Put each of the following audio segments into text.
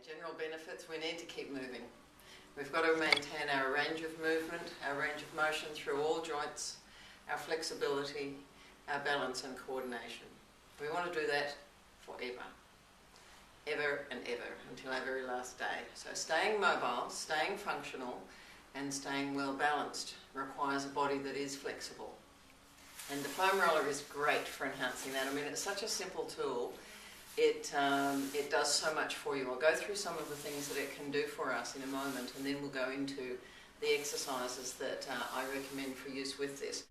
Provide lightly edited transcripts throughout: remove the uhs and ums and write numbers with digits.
General benefits, we need to keep moving. We've got to maintain our range of movement, our range of motion through all joints, our flexibility, our balance and coordination. We want to do that forever, ever and ever, until our very last day. So staying mobile, staying functional and staying well balanced requires a body that is flexible. And the foam roller is great for enhancing that. I mean, it's such a simple tool. It does so much for you. I'll go through some of the things that it can do for us in a moment, and then we'll go into the exercises that I recommend for use with this.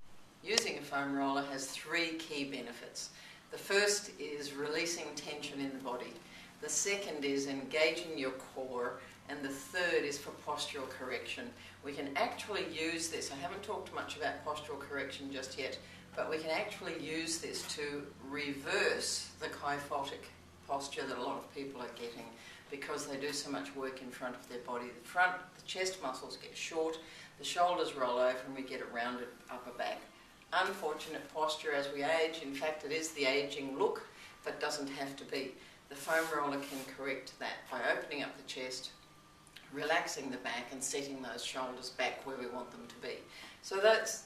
Using a foam roller has three key benefits. The first is releasing tension in the body. The second is engaging your core, and the third is for postural correction. We can actually use this. I haven't talked much about postural correction just yet, but we can actually use this to reverse the kyphotic posture that a lot of people are getting because they do so much work in front of their body. The chest muscles get short, the shoulders roll over, and we get a rounded upper back. Unfortunate posture as we age. In fact, it is the aging look, but doesn't have to be. The foam roller can correct that by opening up the chest, relaxing the back, and setting those shoulders back where we want them to be. So that's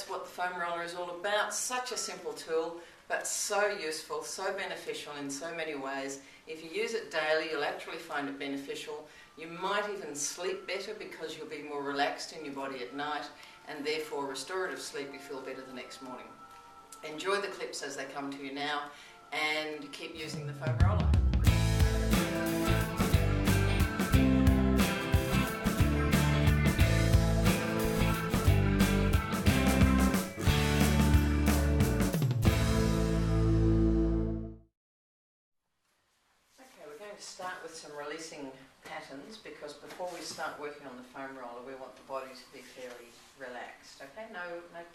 what the foam roller is all about. Such a simple tool, but so useful, so beneficial in so many ways. If you use it daily, you'll actually find it beneficial. You might even sleep better because you'll be more relaxed in your body at night, and therefore restorative sleep, you feel better the next morning. Enjoy the clips as they come to you now, and keep using the foam roller. Start with some releasing patterns, because before we start working on the foam roller we want the body to be fairly relaxed. Okay, no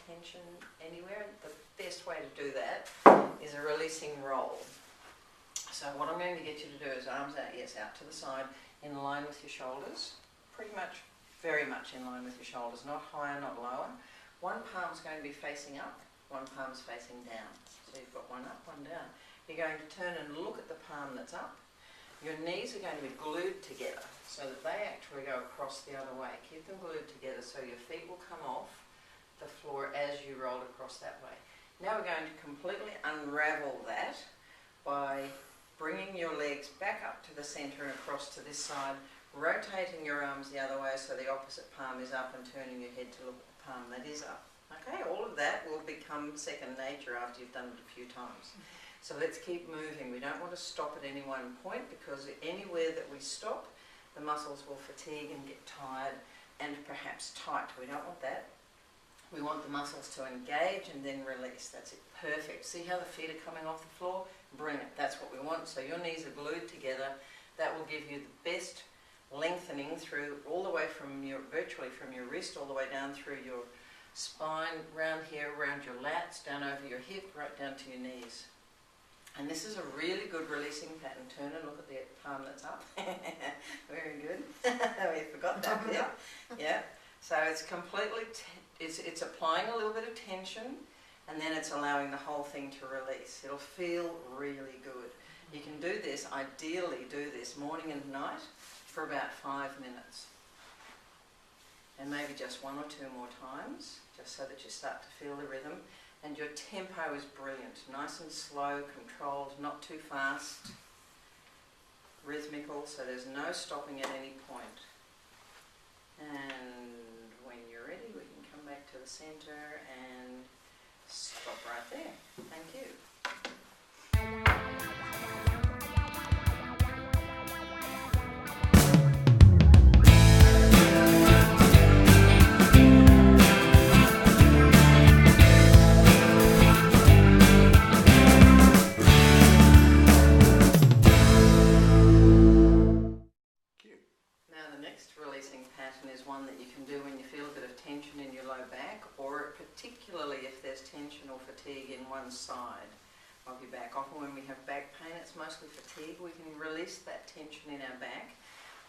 tension anywhere. The best way to do that is a releasing roll. So what I'm going to get you to do is arms out, yes, out to the side, in line with your shoulders, pretty much, very much in line with your shoulders, not higher, not lower. One palm's going to be facing up, one palm's facing down. So you've got one up, one down. You're going to turn and look at the palm that's up. Your knees are going to be glued together so that they actually go across the other way. Keep them glued together so your feet will come off the floor as you roll across that way. Now we're going to completely unravel that by bringing your legs back up to the centre and across to this side, rotating your arms the other way so the opposite palm is up, and turning your head to look at the palm that is up. Okay, all of that will become second nature after you've done it a few times. So let's keep moving. We don't want to stop at any one point, because anywhere that we stop, the muscles will fatigue and get tired and perhaps tight. We don't want that. We want the muscles to engage and then release. That's it. Perfect. See how the feet are coming off the floor? Bring it. That's what we want. So your knees are glued together. That will give you the best lengthening through all the way from virtually from your wrist all the way down through your spine, round here, around your lats, down over your hip, right down to your knees. And this is a really good releasing pattern. Turn and look at the palm that's up. Very good. We forgot that bit. Yeah. So it's completely, it's applying a little bit of tension, and then it's allowing the whole thing to release. It'll feel really good. You can do this, ideally do this morning and night for about 5 minutes. And maybe just one or two more times, just so that you start to feel the rhythm. And your tempo is brilliant, nice and slow, controlled, not too fast, rhythmical, so there's no stopping at any point. And when you're ready, we can come back to the centre and stop right there. Thank you. Particularly if there's tension or fatigue in one side of your back. Often when we have back pain, it's mostly fatigue. We can release that tension in our back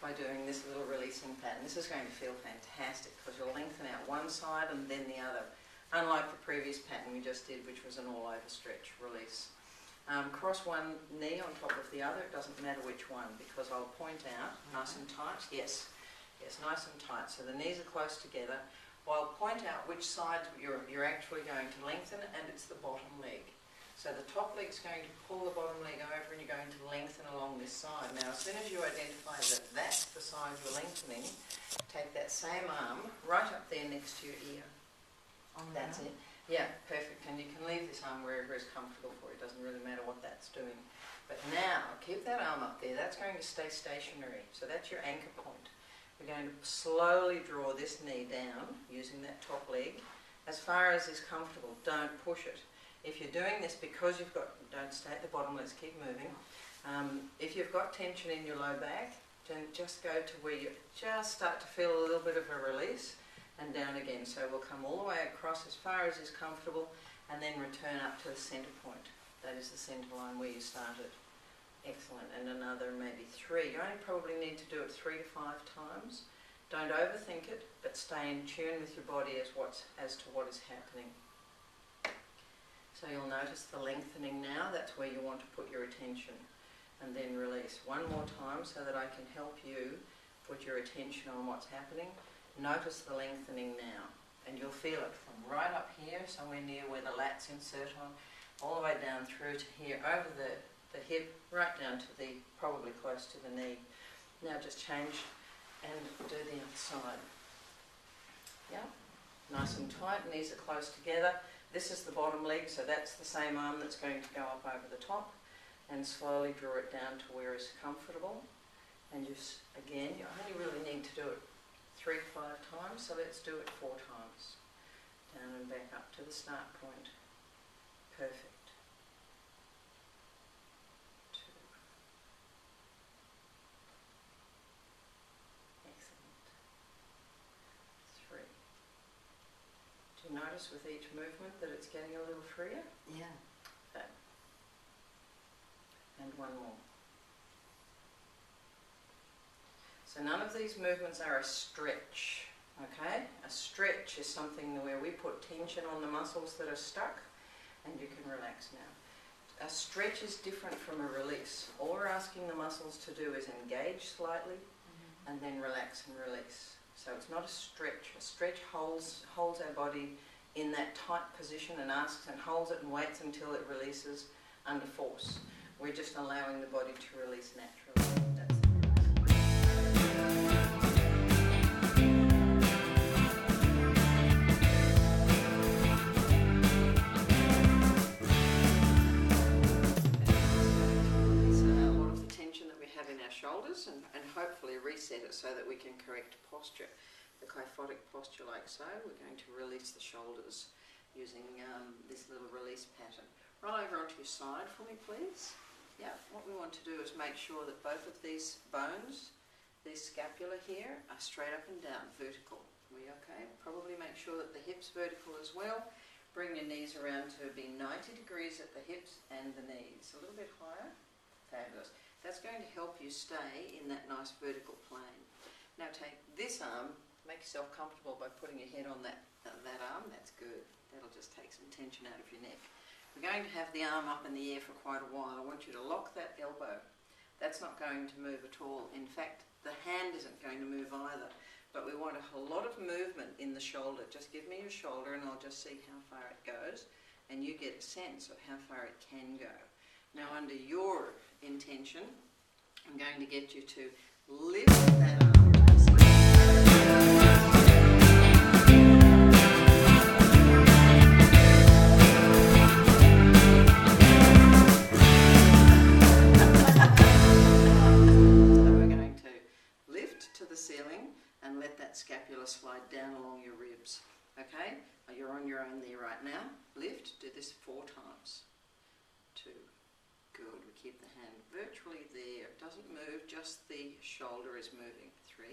by doing this little releasing pattern. This is going to feel fantastic because you'll lengthen out one side and then the other, unlike the previous pattern we just did, which was an all-over stretch release. Cross one knee on top of the other, it doesn't matter which one, because I'll point out, nice and tight, yes, nice and tight. So the knees are close together. I'll point out which side you're actually going to lengthen, and it's the bottom leg. So the top leg's going to pull the bottom leg over, and you're going to lengthen along this side. Now, as soon as you identify that that's the side you're lengthening, take that same arm right up there next to your ear. That's it. Yeah, perfect. And you can leave this arm wherever is comfortable for you. It doesn't really matter what that's doing. But now, keep that arm up there. That's going to stay stationary. So that's your anchor point. We're going to slowly draw this knee down using that top leg as far as is comfortable. Don't push it. If you're doing this because you've got, don't stay at the bottom, let's keep moving. If you've got tension in your low back, then just go to where you just start to feel a little bit of a release, and down again. So we'll come all the way across as far as is comfortable, and then return up to the centre point. That is the centre line where you started. Excellent. And another maybe 3. You only probably need to do it 3 to 5 times. Don't overthink it, but stay in tune with your body as to what is happening. So you'll notice the lengthening now. That's where you want to put your attention. And then release. One more time so that I can help you put your attention on what's happening. Notice the lengthening now, and you'll feel it from right up here, somewhere near where the lats insert on, all the way down through to here, over the hip, right down to the, probably close to the knee. Now just change and do the other side. Yeah, nice and tight, knees are close together. This is the bottom leg, so that's the same arm that's going to go up over the top, and slowly draw it down to where it's comfortable. And just, again, you only really need to do it 3 to 5 times, so let's do it 4 times. Down and back up to the start point. Perfect. 2. Excellent. 3. Do you notice with each movement that it's getting a little freer? Yeah. Okay. And one more. So none of these movements are a stretch, okay? A stretch is something where we put tension on the muscles that are stuck, and you can relax now. A stretch is different from a release. All we're asking the muscles to do is engage slightly, and then relax and release. So it's not a stretch. A stretch holds our body in that tight position and asks and holds it and waits until it releases under force. We're just allowing the body to release naturally. That's it. Shoulders and hopefully reset it so that we can correct posture. The kyphotic posture like so. We're going to release the shoulders using this little release pattern. Roll over onto your side for me, please. Yeah, what we want to do is make sure that both of these bones, this scapula here, are straight up and down, vertical. Are we okay? Probably make sure that the hips vertical as well. Bring your knees around to be 90 degrees at the hips and the knees. A little bit higher. Fabulous. That's going to help you stay in that nice vertical plane. Now take this arm, make yourself comfortable by putting your head on that arm. That's good. That'll just take some tension out of your neck. We're going to have the arm up in the air for quite a while. I want you to lock that elbow. That's not going to move at all. In fact, the hand isn't going to move either. But we want a lot of movement in the shoulder. Just give me your shoulder and I'll just see how far it goes. And you get a sense of how far it can go. Now under your intention, I'm going to get you to lift that arm to the side. So we're going to lift to the ceiling and let that scapula slide down along your ribs. Okay? You're on your own there right now. Lift, do this 4 times. 2. Good, we keep the hand virtually there. It doesn't move, just the shoulder is moving. 3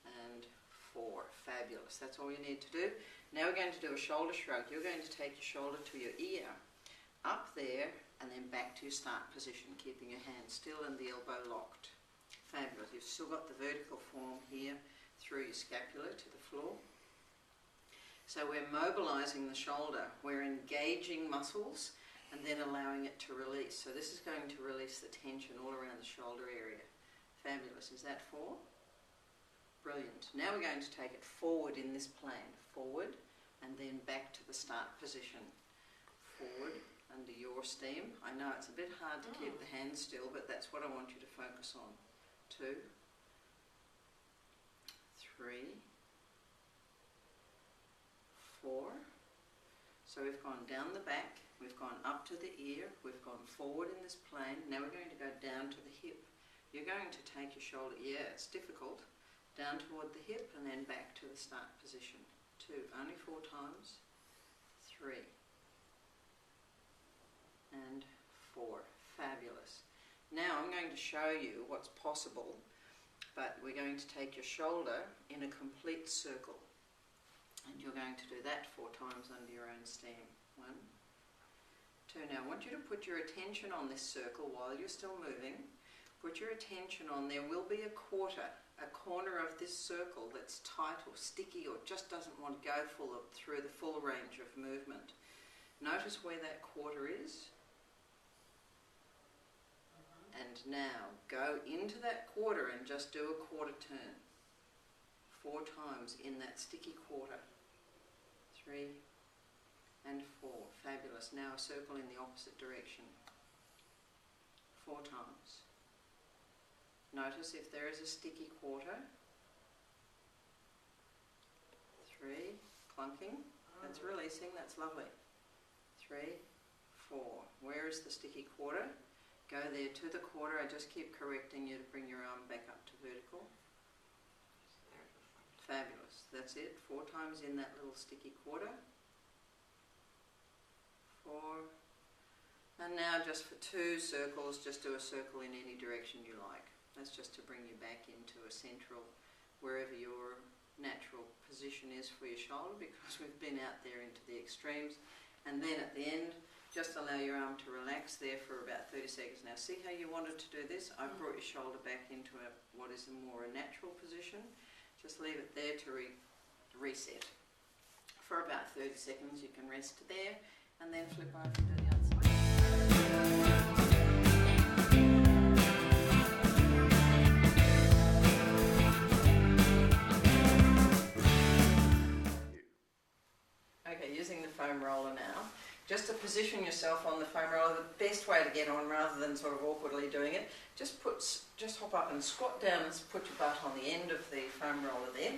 and 4. Fabulous, that's all you need to do. Now we're going to do a shoulder shrug. You're going to take your shoulder to your ear, up there, and then back to your start position, keeping your hand still and the elbow locked. Fabulous, you've still got the vertical form here through your scapula to the floor. So we're mobilizing the shoulder, we're engaging muscles and then allowing it to release. So this is going to release the tension all around the shoulder area. Fabulous. Is that 4? Brilliant. Now we're going to take it forward in this plane. Forward and then back to the start position. Forward under your steam. I know it's a bit hard to keep the hands still, but that's what I want you to focus on. 2, 3, 4. So we've gone down the back, we've gone up to the ear, we've gone forward in this plane. Now we're going to go down to the hip. You're going to take your shoulder, yeah, it's difficult, down toward the hip and then back to the start position. 2, only 4 times. 3 and 4. Fabulous. Now I'm going to show you what's possible, but we're going to take your shoulder in a complete circle. And you're going to do that 4 times under your own steam. 1, 2. Now I want you to put your attention on this circle while you're still moving. Put your attention on, there will be a corner of this circle that's tight or sticky or just doesn't want to go through the full range of movement. Notice where that quarter is. And now go into that quarter and just do a quarter turn. 4 times in that sticky quarter. 3 and 4. Fabulous. Now a circle in the opposite direction. 4 times. Notice if there is a sticky quarter. 3, clunking. That's releasing. That's lovely. 3, 4. Where is the sticky quarter? Go there to the quarter. I just keep correcting you to bring your arm back up to vertical. Fabulous. That's it. 4 times in that little sticky quarter. 4. And now just for 2 circles, just do a circle in any direction you like. That's just to bring you back into a central, wherever your natural position is for your shoulder, because we've been out there into the extremes. And then at the end, just allow your arm to relax there for about 30 seconds. Now see how you wanted to do this? I've brought your shoulder back into what is a more natural position. Just leave it there to reset. For about 30 seconds you can rest there and then flip over to the other side. Okay, using the foam roller now. Just to position yourself on the foam roller, the best way to get on rather than sort of awkwardly doing it, just hop up and squat down and put your butt on the end of the foam roller there.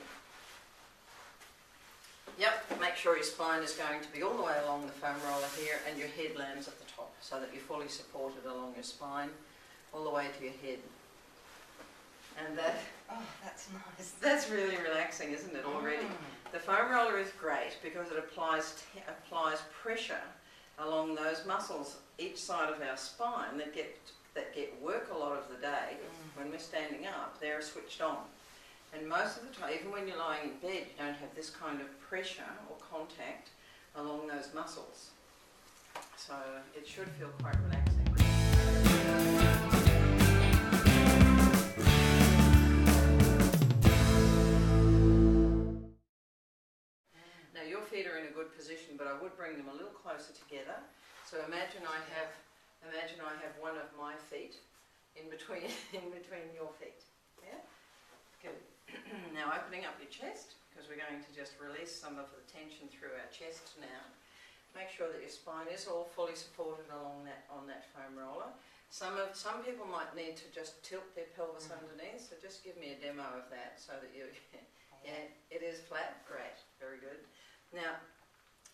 Yep, make sure your spine is going to be all the way along the foam roller here and your head lands at the top so that you're fully supported along your spine all the way to your head. And that, oh, that's nice. That's really relaxing, isn't it, already? The foam roller is great because it applies pressure along those muscles each side of our spine that get work a lot of the day. When we're standing up, they're switched on. And most of the time, even when you're lying in bed, you don't have this kind of pressure or contact along those muscles. So it should feel quite relaxing. Now your feet are in a good position, but I would bring them a little closer together. So imagine I have one of my feet in between your feet. Yeah? Good. Now opening up your chest, because we're going to just release some of the tension through our chest now. Make sure that your spine is all fully supported on that foam roller. Some people might need to just tilt their pelvis underneath, so just give me a demo of that so that you, yeah, it is flat, great, very good. Now,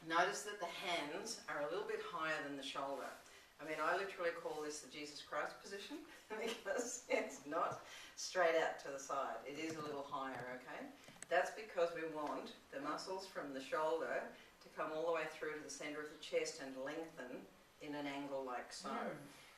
notice that the hands are a little bit higher than the shoulder. I mean, I literally call this the Jesus Christ position because it's not straight out to the side. It is a little higher, okay? That's because we want the muscles from the shoulder to come all the way through to the centre of the chest and lengthen in an angle like so.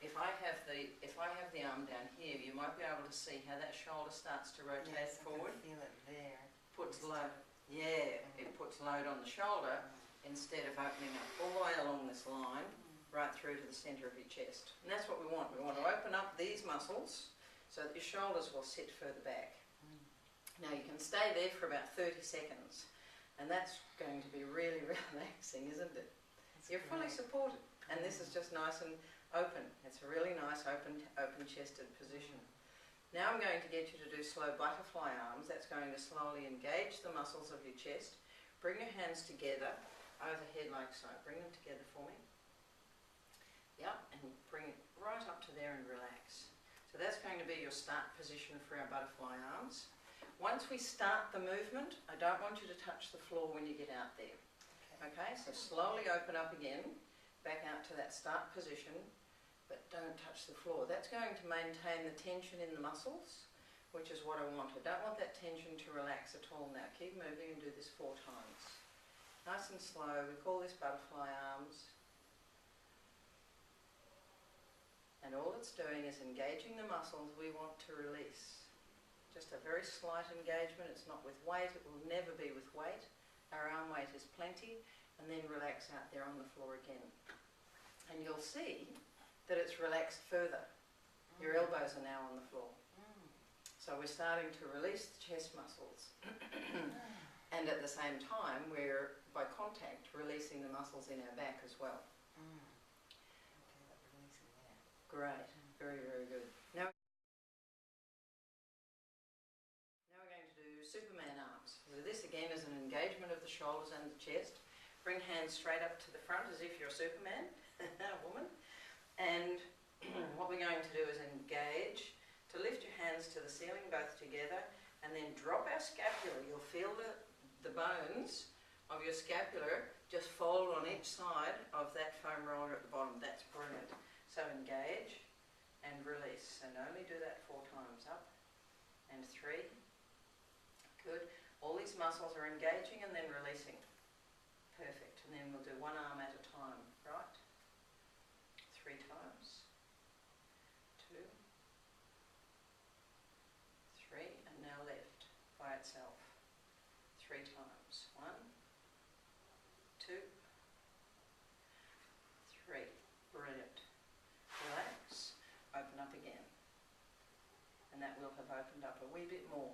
If I have the arm down here, you might be able to see how that shoulder starts to rotate forward. I can feel it there. Puts load. Yeah, it puts load on the shoulder instead of opening up all the way along this line right through to the centre of your chest. And that's what we want. We want to open up these muscles so that your shoulders will sit further back. Now you can stay there for about 30 seconds and that's going to be really relaxing, isn't it? You're fully supported, and this is just nice and open. It's a really nice open-chested position. Now I'm going to get you to do slow butterfly arms. That's going to slowly engage the muscles of your chest. Bring your hands together, overhead like so. Bring them together for me. Yep, and bring it right up to there and relax. So that's going to be your start position for our butterfly arms. Once we start the movement, I don't want you to touch the floor when you get out there. Okay, so slowly open up again, back out to that start position, but don't touch the floor. That's going to maintain the tension in the muscles, which is what I want. I don't want that tension to relax at all now. Keep moving and do this 4 times. Nice and slow. We call this butterfly arms. And all it's doing is engaging the muscles we want to release. Just a very slight engagement. It's not with weight. It will never be with weight. Our arm weight is plenty. And then relax out there on the floor again. And you'll see that it's relaxed further. Your elbows are now on the floor. So we're starting to release the chest muscles. And at the same time, we're, by contact, releasing the muscles in our back as well. Okay, that releasing there. Great. Very, very good. Now we're going to do Superman arms. So this again is an engagement of the shoulders and the chest. Bring hands straight up to the front as if you're Superman, woman. And what we're going to do is engage to lift your hands to the ceiling, both together, and then drop our scapula. You'll feel the bones of your scapula just fold on each side of that foam roller at the bottom. That's brilliant. So engage and release. And only do that 4 times. Up and 3. Good. All these muscles are engaging and then releasing. Perfect. And then we'll do 1 arm at a time. Right? 3 times. 2. 3. And now left by itself. 3 times. 1. 2. 3. Brilliant. Relax. Open up again. And that will have opened up a wee bit more.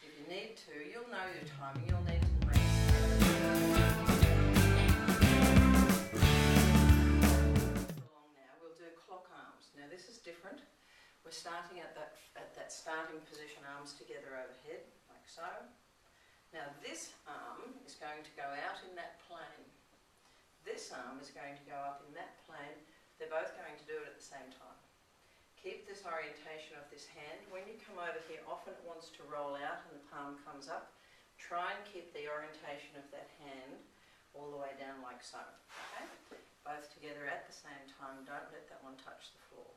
If you need to, you'll know your timing. You'll need to make along now. We'll do clock arms. Now this is different. We're starting at that starting position, arms together overhead, like so. Now this arm is going to go out in that plane. This arm is going to go up in that plane. They're both going to do it at the same time. Keep this orientation of this hand. When you come over here, often it wants to roll out and the palm comes up. Try and keep the orientation of that hand all the way down like so. Okay? Both together at the same time. Don't let that one touch the floor.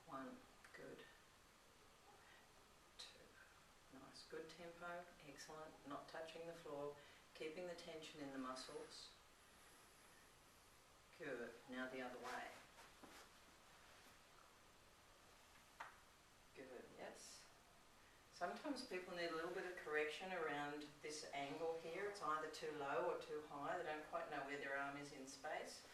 1. Good. 2. Nice. Good tempo. Excellent. Not touching the floor. Keeping the tension in the muscles. Good. Now the other way. Good. Yes. Sometimes people need a little bit of correction around this angle here. It's either too low or too high. They don't quite know where their arm is in space.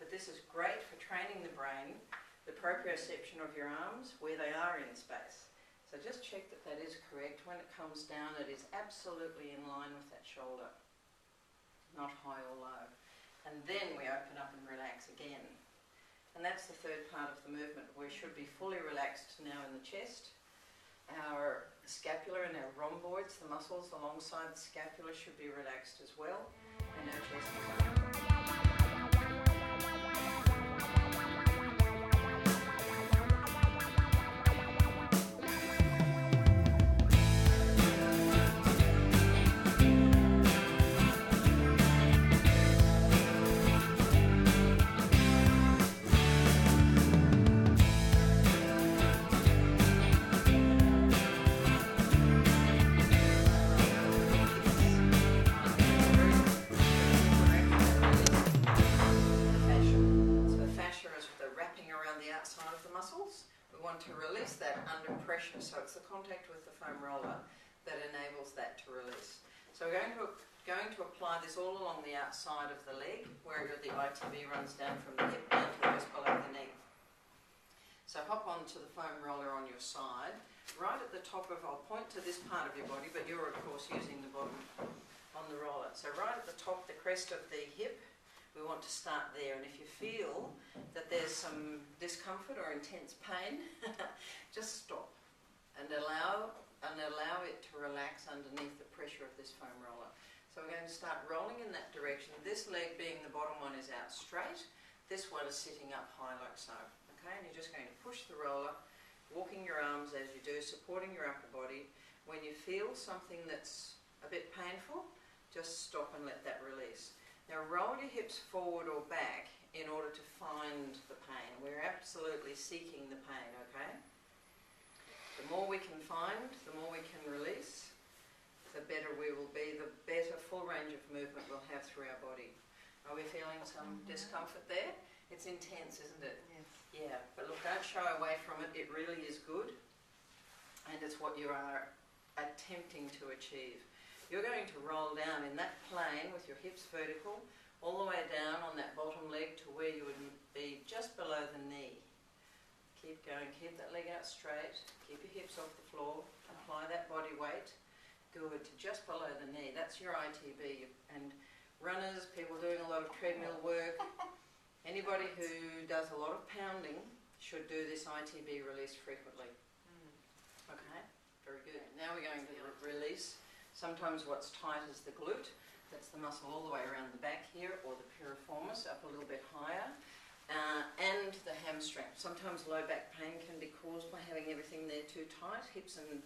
But this is great for training the brain, the proprioception of your arms, where they are in space. So just check that that is correct. When it comes down, it is absolutely in line with that shoulder, not high or low. And then we open up and relax again. And that's the third part of the movement. We should be fully relaxed now in the chest. Our scapula and our rhomboids, the muscles alongside the scapula, should be relaxed as well. And our chest is up. To release that under pressure, so it's the contact with the foam roller that enables that to release. So we're going to apply this all along the outside of the leg, wherever the ITB runs down from the hip down to just below the knee. So hop onto the foam roller on your side, right at the top of, I'll point to this part of your body, but you're of course using the bottom on the roller. So right at the top, the crest of the hip, we want to start there. And if you feel that there's some discomfort or intense pain, just stop and allow it to relax underneath the pressure of this foam roller. So we're going to start rolling in that direction. This leg being the bottom one is out straight. This one is sitting up high like so. Okay, and you're just going to push the roller, walking your arms as you do, supporting your upper body. When you feel something that's a bit painful, just stop and let that release. Now roll your hips forward or back in order to find the pain. We're absolutely seeking the pain, okay? The more we can find, the more we can release, the better we will be, the better full range of movement we'll have through our body. Are we feeling some discomfort there? It's intense, isn't it? Yes. Yeah, but look, don't shy away from it. It really is good, and it's what you are attempting to achieve. You're going to roll down in that plane with your hips vertical, all the way down on that bottom leg to where you would be just below the knee. Keep going, keep that leg out straight, keep your hips off the floor, apply that body weight, good, to just below the knee. That's your ITB. And runners, people doing a lot of treadmill work, anybody who does a lot of pounding should do this ITB release frequently. Okay, very good. Now we're going to release. Sometimes what's tight is the glute. That's the muscle all the way around the back here, or the piriformis up a little bit higher. And the hamstring. Sometimes low back pain can be caused by having everything there too tight. Hips and,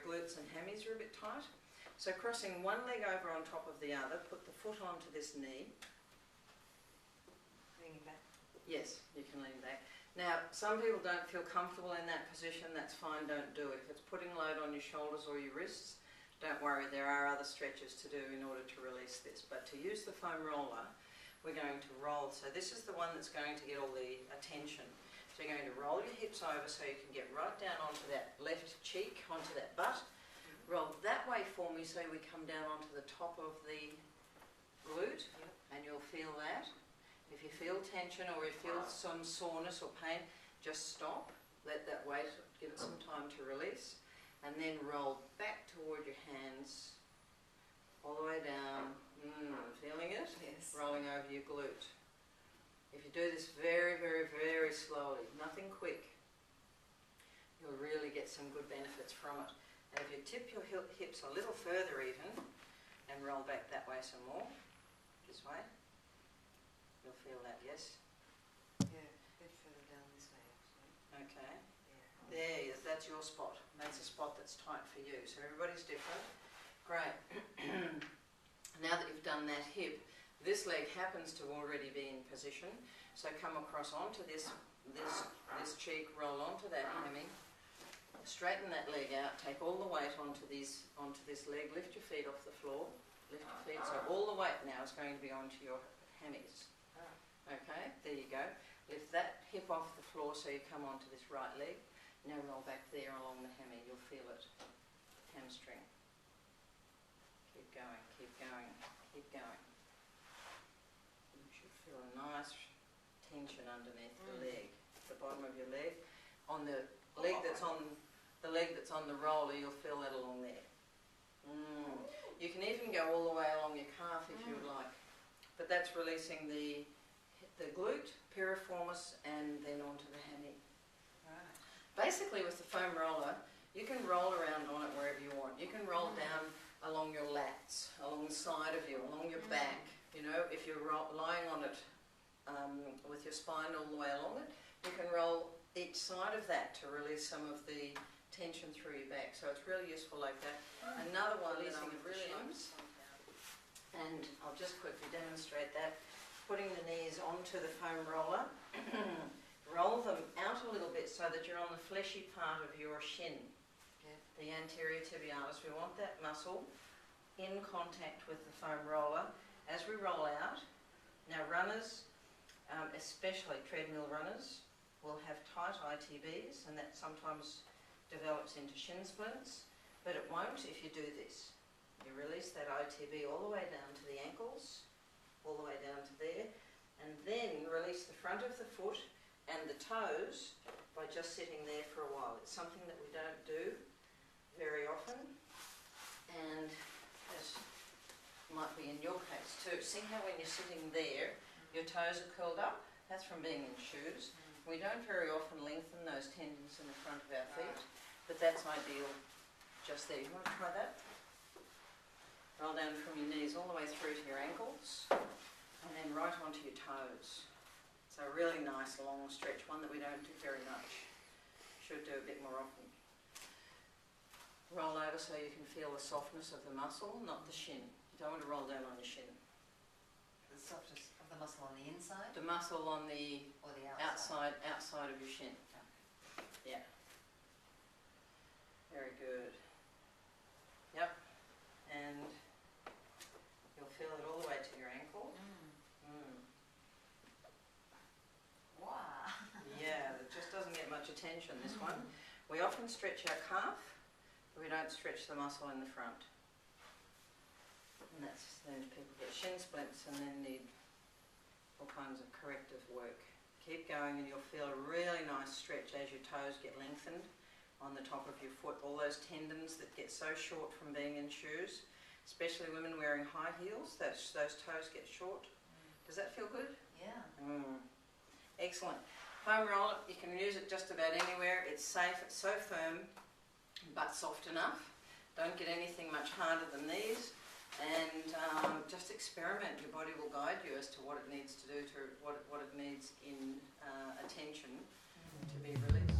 glutes and hammies are a bit tight. So crossing one leg over on top of the other, put the foot onto this knee. Leaning back. Yes, you can lean back. Now, some people don't feel comfortable in that position. That's fine, don't do it. If it's putting load on your shoulders or your wrists, don't worry, there are other stretches to do in order to release this. But to use the foam roller, we're going to roll. So this is the one that's going to get all the attention. So you're going to roll your hips over so you can get right down onto that left cheek, onto that butt. Roll that way for me so we come down onto the top of the glute, and you'll feel that. If you feel tension or you feel some soreness or pain, just stop, let that weight, give it some time to release, and then roll back toward your hands, all the way down. Feeling it? Yes. Rolling over your glute. If you do this very, very, very slowly, nothing quick, you'll really get some good benefits from it. And if you tip your hips a little further even, and roll back that way some more, this way, you'll feel that, yes? Yeah, a bit further down this way actually. Okay. Yeah. There, yes, that's your spot. That's a spot that's tight for you. So everybody's different. Great. Now that you've done that hip, this leg happens to already be in position. So come across onto this cheek, roll onto that hammy, straighten that leg out, take all the weight onto this leg, lift your feet off the floor, lift your feet. So all the weight now is going to be onto your hammies. Okay, there you go. Lift that hip off the floor so you come onto this right leg. Now roll back there along the hammy, you'll feel it. Hamstring. Keep going, keep going, keep going. You should feel a nice tension underneath the leg, the bottom of your leg. On the leg that's on the roller, you'll feel that along there. You can even go all the way along your calf if you would like. But that's releasing the glute, piriformis, and then onto the hammy. Right. Basically with the foam roller, you can roll around on it wherever you want. You can roll down along your lats, along the side of you, along your back. You know, if you're lying on it with your spine all the way along it, you can roll each side of that to release some of the tension through your back. So it's really useful like that. Another one, releasing of the shins. And I'll just quickly demonstrate that. Putting the knees onto the foam roller. Roll them out a little bit so that you're on the fleshy part of your shin, the anterior tibialis. We want that muscle in contact with the foam roller as we roll out. Now runners, especially treadmill runners, will have tight ITBs, and that sometimes develops into shin splints, but it won't if you do this. You release that ITB all the way down to the ankles, all the way down to there, and then release the front of the foot and the toes by just sitting there for a while. It's something that we don't do very often, and as might be in your case too. See how when you're sitting there, your toes are curled up? That's from being in shoes. We don't very often lengthen those tendons in the front of our feet, but that's ideal just there. You want to try that? Roll down from your knees all the way through to your ankles, and then right onto your toes. So a really nice long stretch, one that we don't do very much. Should do a bit more often. Roll over so you can feel the softness of the muscle, not the shin. You don't want to roll down on your shin. The softness of the muscle on the inside? The muscle on the, or the outside? outside of your shin. Yeah. Very good. Yep. And you'll feel it all the way to your ankle. Wow. Yeah, it just doesn't get much attention, this one. We often stretch our calf, but we don't stretch the muscle in the front. And that's then people get shin splints and then need all kinds of corrective work. Keep going and you'll feel a really nice stretch as your toes get lengthened on the top of your foot. All those tendons that get so short from being in shoes, especially women wearing high heels, those toes get short. Does that feel good? Yeah. Excellent. Foam roller, you can use it just about anywhere. It's safe, it's so firm, but soft enough. Don't get anything much harder than these. And just experiment. Your body will guide you as to what it needs to do, to what it needs in attention to be released.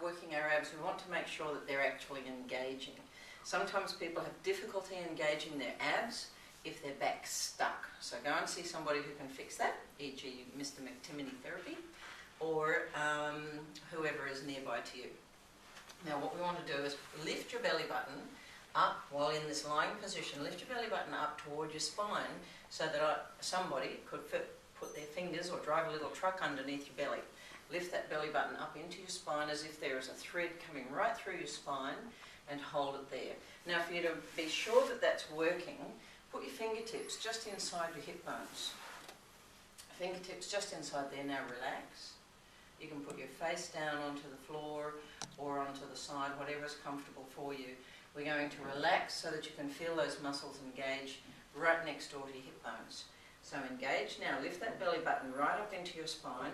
Working our abs, we want to make sure that they're actually engaging. Sometimes people have difficulty engaging their abs if their back's stuck. So go and see somebody who can fix that, e.g. Mr. McTimony therapy, or whoever is nearby to you. Now what we want to do is lift your belly button up while in this lying position. Lift your belly button up toward your spine so that somebody could put their fingers or drive a little truck underneath your belly. Lift that belly button up into your spine as if there is a thread coming right through your spine and hold it there. Now for you to be sure that that's working, put your fingertips just inside your hip bones. Fingertips just inside there. Now relax. You can put your face down onto the floor or onto the side, whatever is comfortable for you. We're going to relax so that you can feel those muscles engage right next door to your hip bones. So engage. Now lift that belly button right up into your spine,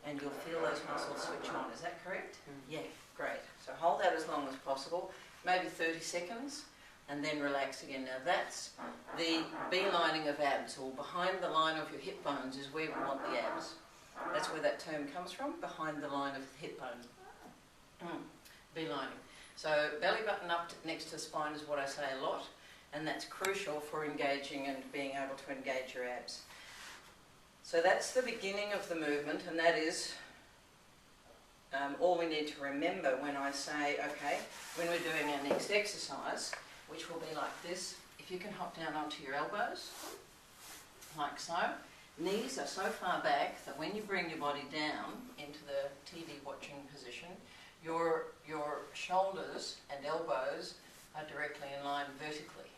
and you'll feel those muscles switch on. Is that correct? Yeah, great. So hold that as long as possible, maybe 30 seconds, and then relax again. Now that's the beelining of abs, or behind the line of your hip bones is where we want the abs. That's where that term comes from, behind the line of the hip bone. Beelining. So belly button up next to the spine is what I say a lot, and that's crucial for engaging and being able to engage your abs. So that's the beginning of the movement, and that is all we need to remember when I say, okay, when we're doing our next exercise, which will be like this. If you can hop down onto your elbows, like so. Knees are so far back that when you bring your body down into the TV watching position, your shoulders and elbows are directly in line vertically.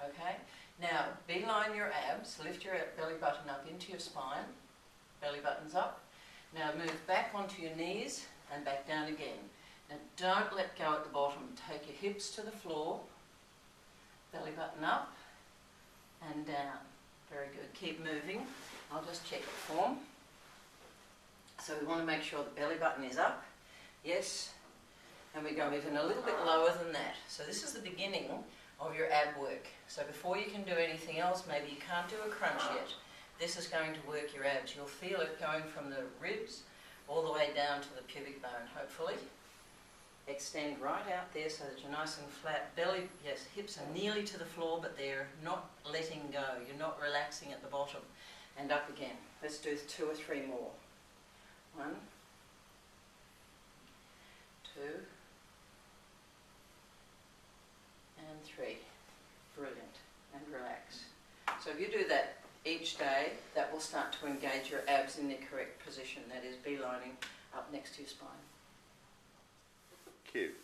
Okay? Now, beeline your abs, lift your belly button up into your spine, belly button's up. Now move back onto your knees and back down again. Now don't let go at the bottom. Take your hips to the floor, belly button up and down. Very good. Keep moving. I'll just check the form. So we want to make sure the belly button is up. Yes. And we go even a little bit lower than that. So this is the beginning of your ab work. So before you can do anything else, maybe you can't do a crunch yet. This is going to work your abs. You'll feel it going from the ribs all the way down to the pubic bone, hopefully. Extend right out there so that you're nice and flat. Belly, yes, hips are nearly to the floor, but they're not letting go. You're not relaxing at the bottom. And up again. Let's do 2 or 3 more. 1, 2, and 3. Brilliant. And relax. So if you do that each day, that will start to engage your abs in their correct position. That is beelining up next to your spine. Cute.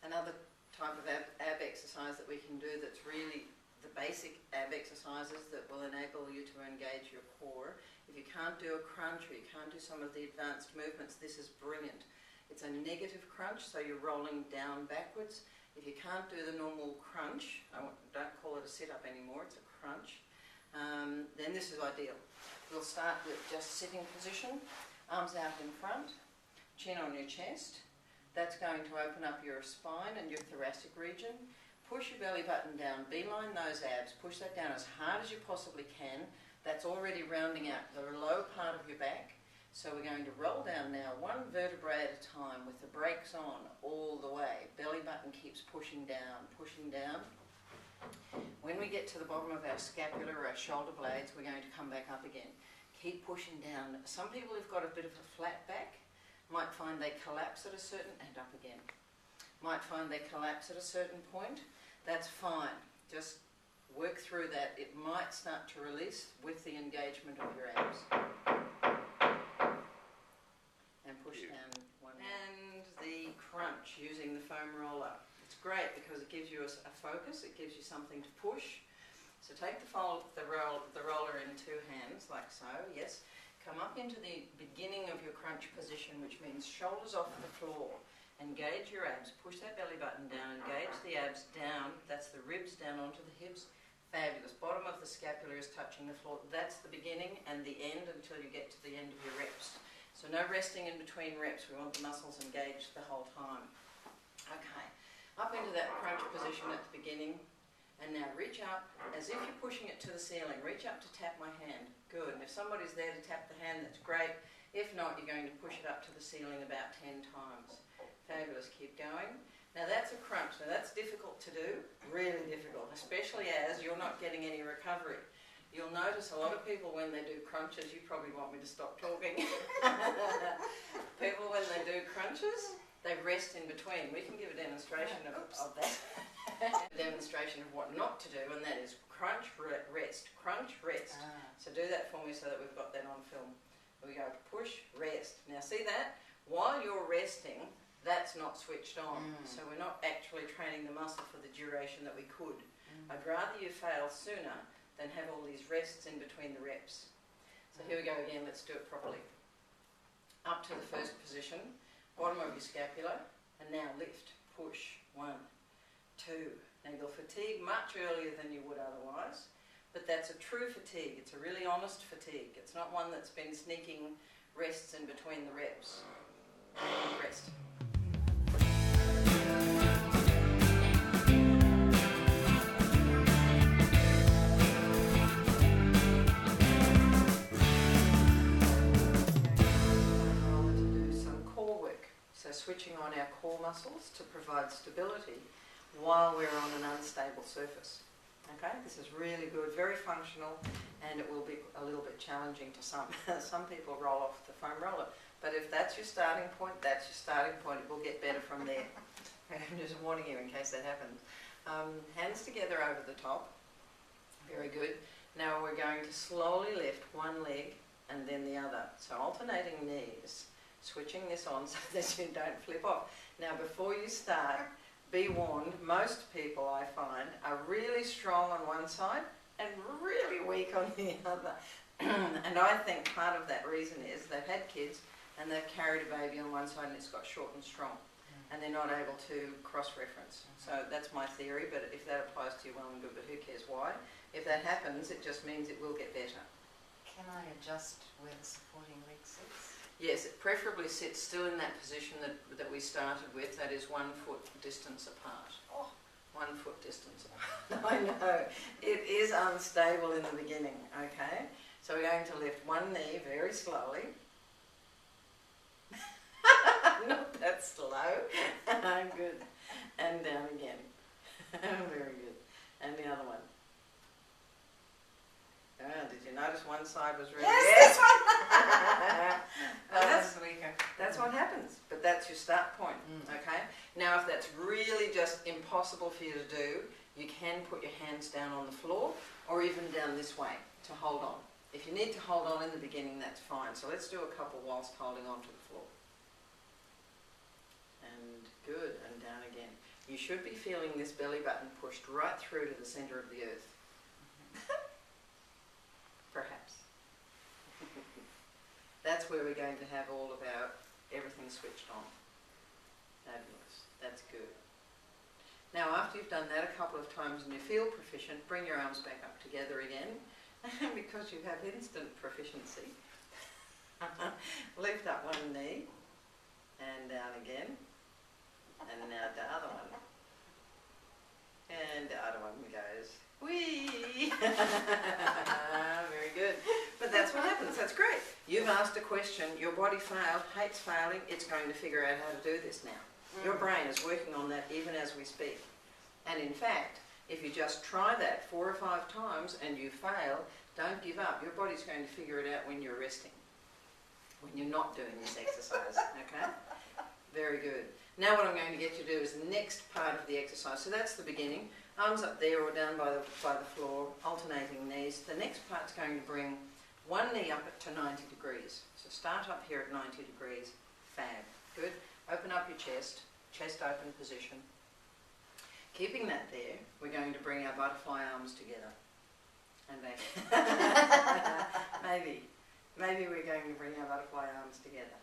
Another type of ab exercise that we can do that's really the basic ab exercises that will enable you to engage your core. If you can't do a crunch or you can't do some of the advanced movements, this is brilliant. It's a negative crunch, so you're rolling down backwards. If you can't do the normal crunch, don't call it a sit-up anymore, it's a crunch, then this is ideal. We'll start with just sitting position, arms out in front, chin on your chest. That's going to open up your spine and your thoracic region. Push your belly button down, beeline those abs, push that down as hard as you possibly can. That's already rounding out the low part of your back. So we're going to roll down now, one vertebrae at a time with the brakes on all the way. Belly button keeps pushing down, pushing down. When we get to the bottom of our scapula or our shoulder blades, we're going to come back up again. Keep pushing down. Some people who've got a bit of a flat back might find they collapse at a certain, and up again. Might find they collapse at a certain point. That's fine. Just work through that. It might start to release with the engagement of your abs. And push down one more. And the crunch using the foam roller. It's great because it gives you a focus. It gives you something to push. So take the roller in two hands, like so. Yes. Come up into the beginning of your crunch position, which means shoulders off the floor. Engage your abs, push that belly button down, engage the abs down, that's the ribs down onto the hips. Fabulous. Bottom of the scapula is touching the floor. That's the beginning and the end until you get to the end of your reps. So no resting in between reps. We want the muscles engaged the whole time. Okay. Up into that crunch position at the beginning. And now reach up as if you're pushing it to the ceiling. Reach up to tap my hand. Good. And if somebody's there to tap the hand, that's great. If not, you're going to push it up to the ceiling about 10 times. Fabulous. Keep going. Now that's a crunch. Now that's difficult to do. Really difficult. Especially as you're not getting any recovery. You'll notice a lot of people when they do crunches, you probably want me to stop talking. People when they do crunches, they rest in between. We can give a demonstration of that. A demonstration of what not to do, and that is crunch, rest. Crunch, rest. So do that for me so that we've got that on film. We go push, rest. Now see that? While you're resting, that's not switched on. So we're not actually training the muscle for the duration that we could. I'd rather you fail sooner than have all these rests in between the reps. So here we go again, let's do it properly. Up to the first position, bottom of your scapula, and now lift, push, 1, 2. Now you'll fatigue much earlier than you would otherwise, but that's a true fatigue. It's a really honest fatigue. It's not one that's been sneaking rests in between the reps. Rest. So switching on our core muscles to provide stability while we're on an unstable surface. Okay, this is really good, very functional, and it will be a little bit challenging to some. Some people roll off the foam roller, but if that's your starting point, that's your starting point. It will get better from there. I'm just warning you in case that happens. Hands together over the top. Very good. Now we're going to slowly lift one leg and then the other. So alternating knees. Switching this on so that you don't flip off. Now before you start, be warned, most people I find are really strong on one side and really weak on the other. And I think part of that reason is they've had kids and they've carried a baby on one side and it's got short and strong and they're not able to cross-reference. So that's my theory, but if that applies to you, well and good, but who cares why? If that happens, it just means it will get better. Can I adjust where the supporting leg sits? Yes, it preferably sits still in that position that we started with, that is 1 foot distance apart. Oh, 1 foot distance apart. I know, it is unstable in the beginning, okay? So we're going to lift one knee very slowly. Not that slow. Good. And down again. Very good. And the other one. Did you notice one side was really... Yes, this one! That's weaker. That's what happens, but that's your start point, okay? Now if that's really just impossible for you to do, you can put your hands down on the floor or even down this way to hold on. If you need to hold on in the beginning, that's fine. So let's do a couple whilst holding on to the floor. And good, and down again. You should be feeling this belly button pushed right through to the centre of the earth. That's where we're going to have all of everything switched on. Fabulous. That's good. Now, after you've done that a couple of times and you feel proficient, bring your arms back up together again. Because you have instant proficiency. Lift up one knee and down again. And now the other one. And the other one goes, whee! Very good. But that's what happens. That's great. You've asked a question. Your body failed, hates failing. It's going to figure out how to do this now. Your brain is working on that even as we speak. And in fact, if you just try that 4 or 5 times and you fail, don't give up. Your body's going to figure it out when you're resting, when you're not doing this exercise, okay? Very good. Now what I'm going to get you to do is the next part of the exercise. So that's the beginning. Arms up there or down by the floor, alternating knees. The next part's going to bring one knee up to 90 degrees. So start up here at 90 degrees. Fab. Good. Open up your chest. Chest open position. Keeping that there, we're going to bring our butterfly arms together. And back. Maybe we're going to bring our butterfly arms together.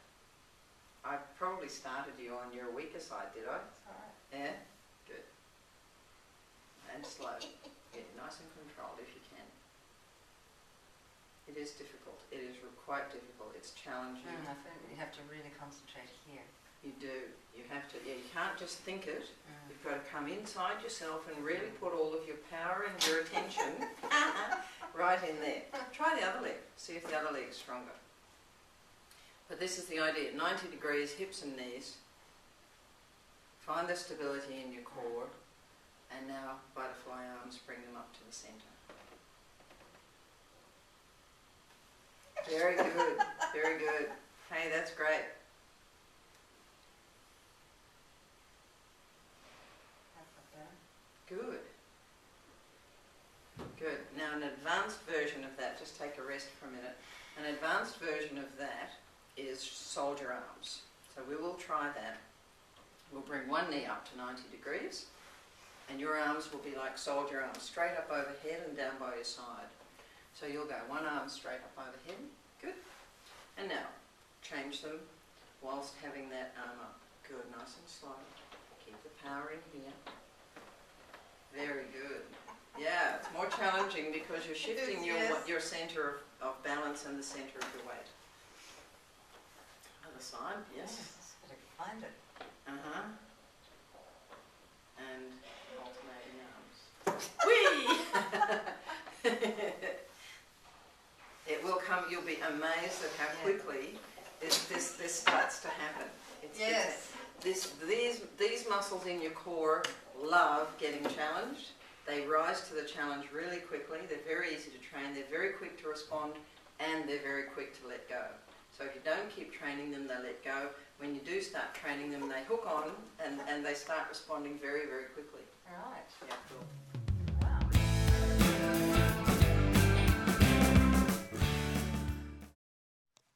I probably started you on your weaker side, did I? That's all right. Yeah? Good. And slow. Yeah, nice and controlled if you can. It is difficult. It is quite difficult. It's challenging. I think you have to really concentrate here. You do. You have to. Yeah, you can't just think it. You've got to come inside yourself and really put all of your power and your attention right in there. Try the other leg. See if the other leg's stronger. But this is the idea. 90 degrees, hips and knees. Find the stability in your core. And now butterfly arms, bring them up to the centre. Very good. Very good. Hey, that's great. Good. Good. Now an advanced version of that, just take a rest for a minute. An advanced version of that is soldier arms. So we will try that. We'll bring one knee up to 90 degrees and your arms will be like soldier arms, straight up overhead and down by your side. So you'll go one arm straight up overhead. Good. And now change them whilst having that arm up. Good, nice and slow. Keep the power in here. Very good. Yeah, it's more challenging because you're shifting your centre of balance and the centre of your weight. Other side, yes. Yes, gotta find it. And alternating arms. Whee! It will come. You'll be amazed at how quickly this starts to happen. These muscles in your core love getting challenged. They rise to the challenge really quickly. They're very easy to train. They're very quick to respond, and they're very quick to let go. So if you don't keep training them, they let go. When you do start training them, they hook on, and they start responding very, very quickly. All right. Yeah, cool. Wow.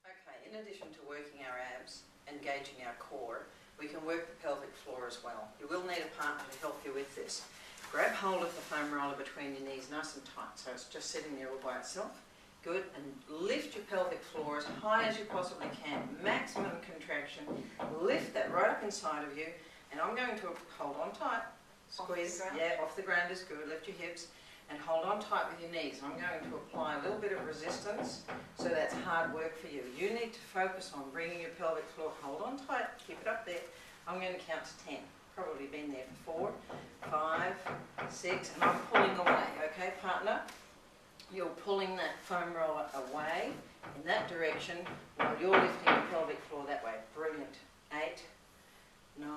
Okay, in addition to working our abs, engaging our core, we can work the pelvic floor as well. You will need a partner to help you with this. Grab hold of the foam roller between your knees nice and tight, so it's just sitting there all by itself. Good, and lift your pelvic floor as high as you possibly can. Maximum contraction. Lift that right up inside of you, and I'm going to hold on tight. Squeeze, off the ground is good. Lift your hips and hold on tight with your knees. I'm going to apply a little bit of resistance, so that's hard work for you. You need to focus on bringing your pelvic floor. Hold on tight, keep it up there. I'm going to count to 10. Probably been there for 4, 5, 6, and I'm pulling away. Okay, partner? You're pulling that foam roller away in that direction while you're lifting your pelvic floor that way. Brilliant. 8, 9,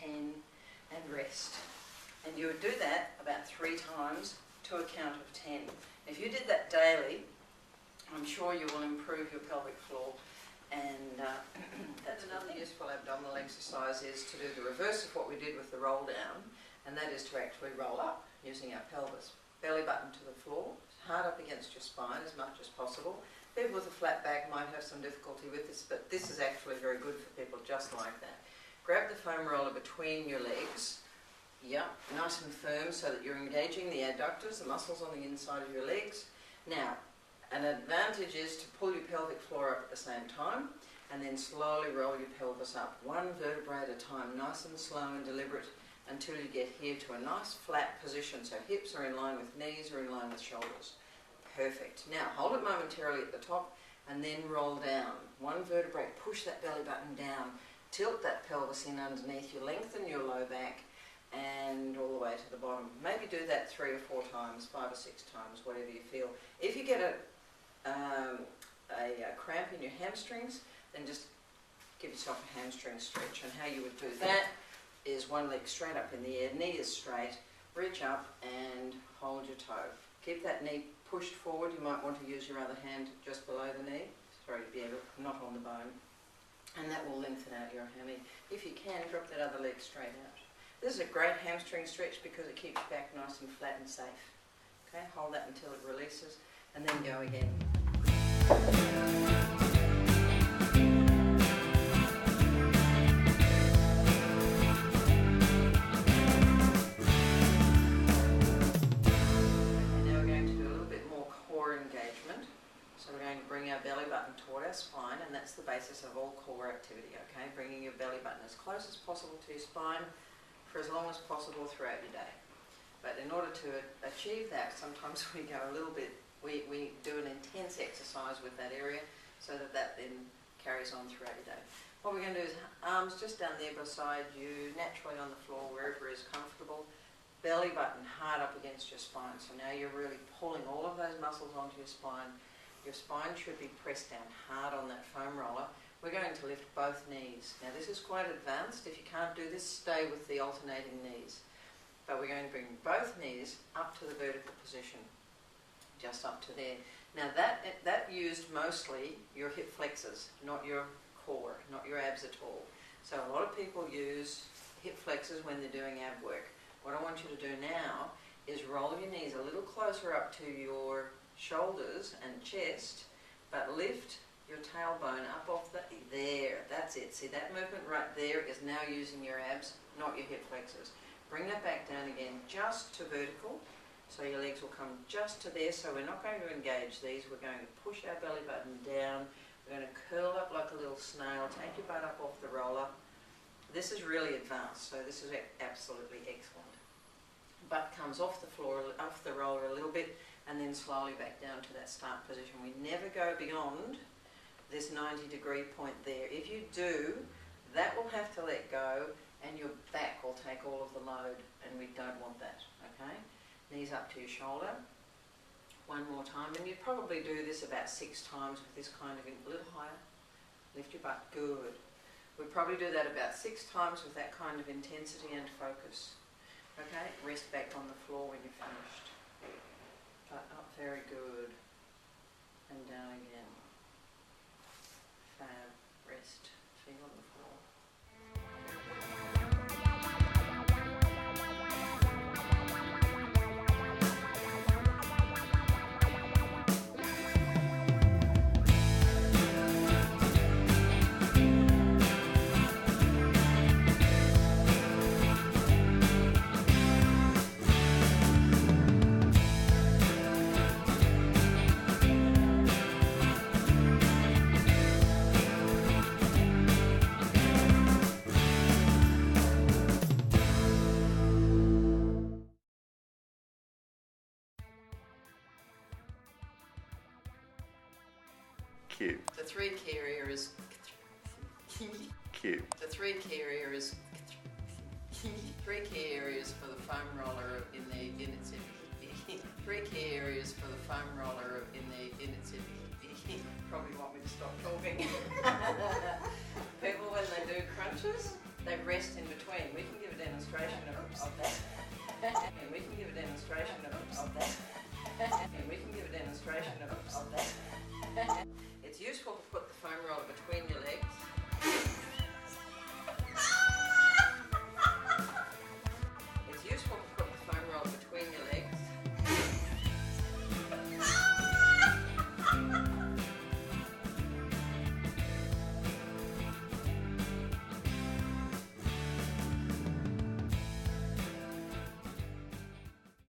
10, and rest. And you would do that about 3 times to a count of 10. If you did that daily, I'm sure you will improve your pelvic floor. And that's another useful abdominal exercise, is to do the reverse of what we did with the roll down, and that is to actually roll up using our pelvis. Belly button to the floor, hard up against your spine as much as possible. People with a flat back might have some difficulty with this, but this is actually very good for people just like that. Grab the foam roller between your legs. Yep, nice and firm so that you're engaging the adductors, the muscles on the inside of your legs. Now, An advantage is to pull your pelvic floor up at the same time and then slowly roll your pelvis up, one vertebrae at a time, nice and slow and deliberate until you get here to a nice flat position. So hips are in line with knees, are in line with shoulders. Perfect. Now hold it momentarily at the top and then roll down. One vertebrae, push that belly button down, tilt that pelvis in underneath you, lengthen your low back and all the way to the bottom. Maybe do that 3 or 4 times, 5 or 6 times, whatever you feel. If you get a cramp in your hamstrings, then just give yourself a hamstring stretch. And how you would do that is one leg straight up in the air, knee is straight, reach up and hold your toe. Keep that knee pushed forward. You might want to use your other hand just below the knee, sorry, not on the bone, and that will lengthen out your hammy. If you can, drop that other leg straight out. This is a great hamstring stretch because it keeps your back nice and flat and safe. Okay, hold that until it releases and then go again. Bring our belly button toward our spine, and that's the basis of all core activity, okay? Bringing your belly button as close as possible to your spine for as long as possible throughout your day. But in order to achieve that, sometimes we go a little bit, we do an intense exercise with that area so that then carries on throughout your day. What we're going to do is arms just down there beside you, naturally on the floor, wherever is comfortable. Belly button hard up against your spine. So now you're really pulling all of those muscles onto your spine. Your spine should be pressed down hard on that foam roller. We're going to lift both knees. Now this is quite advanced. If you can't do this, stay with the alternating knees. But we're going to bring both knees up to the vertical position, just up to there. Now that used mostly your hip flexors, not your core, not your abs at all. So a lot of people use hip flexors when they're doing ab work. What I want you to do now is roll your knees a little closer up to your shoulders and chest, but lift your tailbone up off there, that's it. See that movement right there is now using your abs, not your hip flexors. Bring that back down again just to vertical, so your legs will come just to there. So we're not going to engage these, we're going to push our belly button down, we're going to curl up like a little snail, take your butt up off the roller. This is really advanced, so this is absolutely excellent. Butt comes off the floor, off the roller a little bit, and then slowly back down to that start position. We never go beyond this 90-degree point there. If you do, that will have to let go and your back will take all of the load, and we don't want that, okay? Knees up to your shoulder. One more time, and you probably do this about 6 times with this kind of, a little higher. Lift your butt, good. We probably do that about 6 times with that kind of intensity and focus. Okay, rest back on the floor when you're finished. Butt up, very good. And down again. Fab, rest, feet on the floor. Q. The 3 key areas. Q. The 3 key areas. 3 key areas for the foam roller in its 3 key areas for the foam roller in its probably want me to stop talking. People when they do crunches, they rest in between. We can give a demonstration of that. And we can give a demonstration of that. And we can give a demonstration of that. It's useful to put the foam roller between your legs